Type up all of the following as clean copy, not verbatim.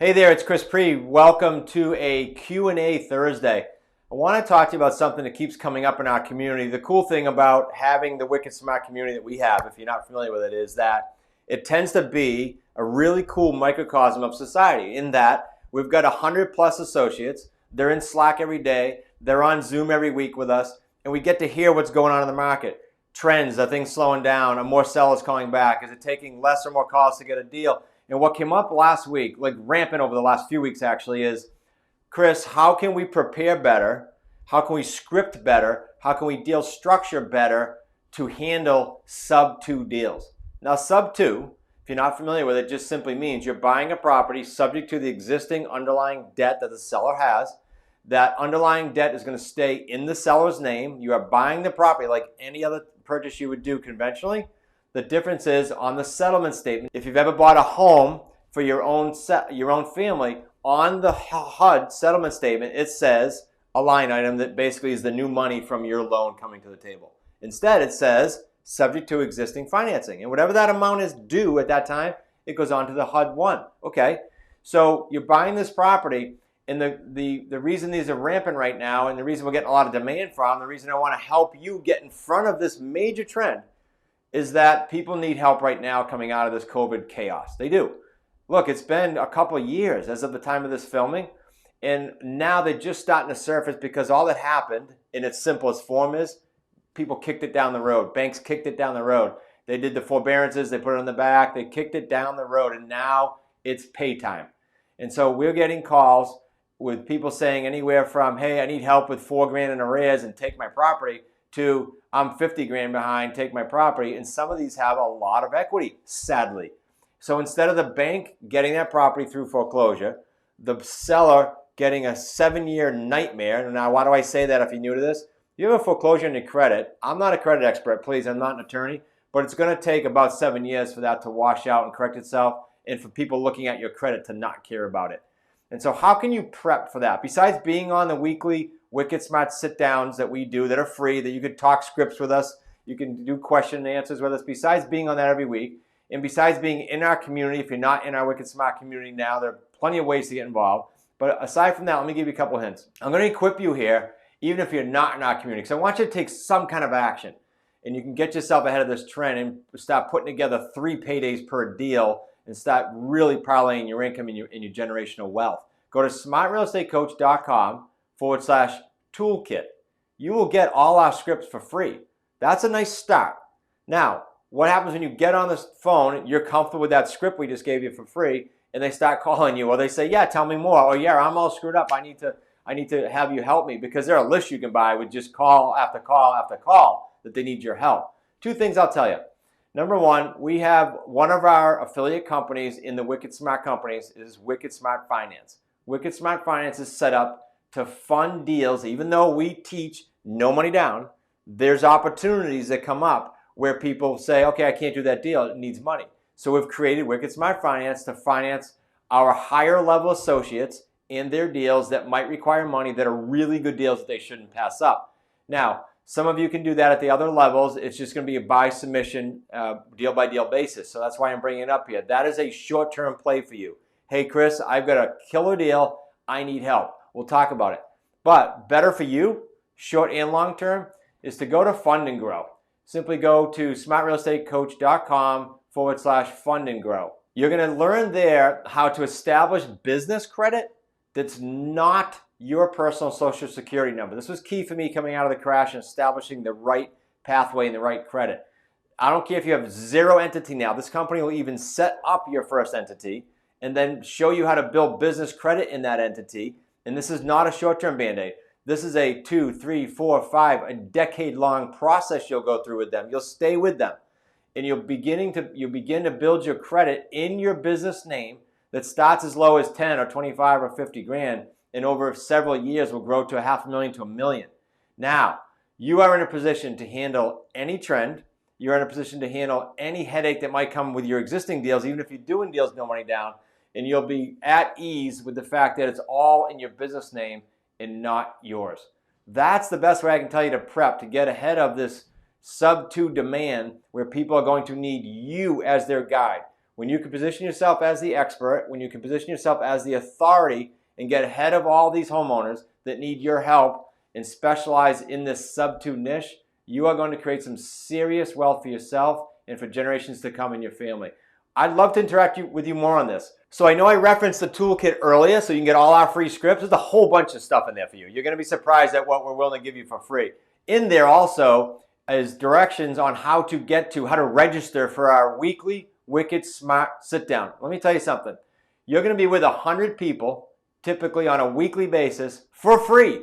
Hey there, it's Chris Pre. Welcome to a Q&A Thursday. I want to talk to you about something that keeps coming up in our community. The cool thing about having the Wicked Smart community that we have, if you're not familiar with it, is that it tends to be a really cool microcosm of society in that we've got 100 plus associates. They're in Slack every day. They're on Zoom every week with us, and we get to hear what's going on in the market. Trends, are things slowing down? Are more sellers calling back? Is it taking less or more calls to get a deal? And what came up last week, like rampant over the last few weeks actually, is, Chris, how can we prepare better? How can we script better? How can we deal structure better to handle sub-2 deals? Now, sub-2, if you're not familiar with it, just simply means you're buying a property subject to the existing underlying debt that the seller has. That underlying debt is going to stay in the seller's name. You are buying the property like any other purchase you would do conventionally. The difference is on the settlement statement. If you've ever bought a home for your own family, on the HUD settlement statement, it says a line item that basically is the new money from your loan coming to the table. Instead, it says subject to existing financing. And whatever that amount is due at that time, it goes on to the HUD 1. Okay, so you're buying this property, and the reason these are rampant right now, and the reason we're getting a lot of demand from, the reason I want to help you get in front of this major trend is that people need help right now coming out of this COVID chaos. They do. Look, it's been a couple of years as of the time of this filming, and now they're just starting to surface because all that happened in its simplest form is people kicked it down the road. Banks kicked it down the road. They did the forbearances, they put it on the back, they kicked it down the road, and now it's pay time. And so we're getting calls with people saying anywhere from, hey, I need help with $4,000 in arrears and take my property, to I'm 50 grand behind, take my property. And some of these have a lot of equity, sadly. So instead of the bank getting that property through foreclosure, the seller getting a 7-year nightmare. Now, why do I say that if you're new to this? You have a foreclosure in your credit. I'm not a credit expert, please. I'm not an attorney. But it's going to take about 7 years for that to wash out and correct itself, and for people looking at your credit to not care about it. And so how can you prep for that? Besides being on the weekly Wicked Smart sit-downs that we do that are free, that you could talk scripts with us, you can do question and answers with us, besides being on that every week, and besides being in our community, if you're not in our Wicked Smart community now, there are plenty of ways to get involved. But aside from that, let me give you a couple of hints. I'm going to equip you here, even if you're not in our community, because I want you to take some kind of action. And you can get yourself ahead of this trend and start putting together 3 paydays per deal and start really parlaying your income and your generational wealth. Go to smartrealestatecoach.com/toolkit. You will get all our scripts for free. That's a nice start. Now, what happens when you get on this phone, you're comfortable with that script we just gave you for free, and they start calling you, or they say, yeah, tell me more, or yeah, I'm all screwed up, I need to have you help me, because there are lists you can buy with just call after call after call that they need your help. 2 things I'll tell you. Number 1, we have one of our affiliate companies in the Wicked Smart companies is Wicked Smart Finance. Wicked Smart Finance is set up to fund deals. Even though we teach no money down, there's opportunities that come up where people say, okay, I can't do that deal, it needs money. So we've created Wicked Smart Finance to finance our higher level associates in their deals that might require money, that are really good deals that they shouldn't pass up. Now, some of you can do that at the other levels. It's just going to be a by submission, deal by deal basis. So that's why I'm bringing it up here. That is a short-term play for you. Hey, Chris, I've got a killer deal. I need help. We'll talk about it. But better for you, short and long term, is to go to Fund and Grow. Simply go to smartrealestatecoach.com/fund and grow. You're going to learn there how to establish business credit that's not your personal social security number. This was key for me coming out of the crash and establishing the right pathway and the right credit. I don't care if you have 0 entity now. This company will even set up your first entity and then show you how to build business credit in that entity. And this is not a short-term Band-Aid. This is a 2, 3, 4, 5, a decade-long process you'll go through with them. You'll stay with them. And you'll begin to build your credit in your business name that starts as low as 10 or 25 or 50 grand, and over several years will grow to $500,000 to $1 million. Now, you are in a position to handle any trend. You're in a position to handle any headache that might come with your existing deals, even if you're doing deals no money down, and you'll be at ease with the fact that it's all in your business name and not yours. That's the best way I can tell you to prep to get ahead of this sub-2 demand where people are going to need you as their guide. When you can position yourself as the expert, when you can position yourself as the authority and get ahead of all these homeowners that need your help and specialize in this sub-2 niche, you are going to create some serious wealth for yourself and for generations to come in your family. I'd love to interact with you more on this. So I know I referenced the toolkit earlier, so you can get all our free scripts. There's a whole bunch of stuff in there for you. You're going to be surprised at what we're willing to give you for free. In there also is directions on how to register for our weekly Wicked Smart Sit Down. Let me tell you something. You're going to be with 100 people, typically on a weekly basis, for free.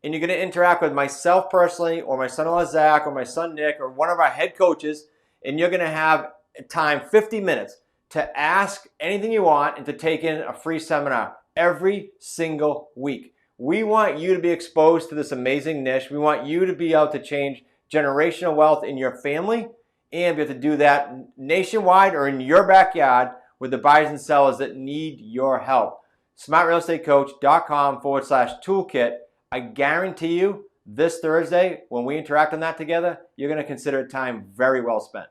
And you're going to interact with myself personally, or my son-in-law Zach, or my son Nick, or one of our head coaches, and you're going to have time, 50 minutes, to ask anything you want and to take in a free seminar every single week. We want you to be exposed to this amazing niche. We want you to be able to change generational wealth in your family, and be able to do that nationwide or in your backyard with the buyers and sellers that need your help. smartrealestatecoach.com/toolkit. I guarantee you this Thursday, when we interact on that together, you're going to consider time very well spent.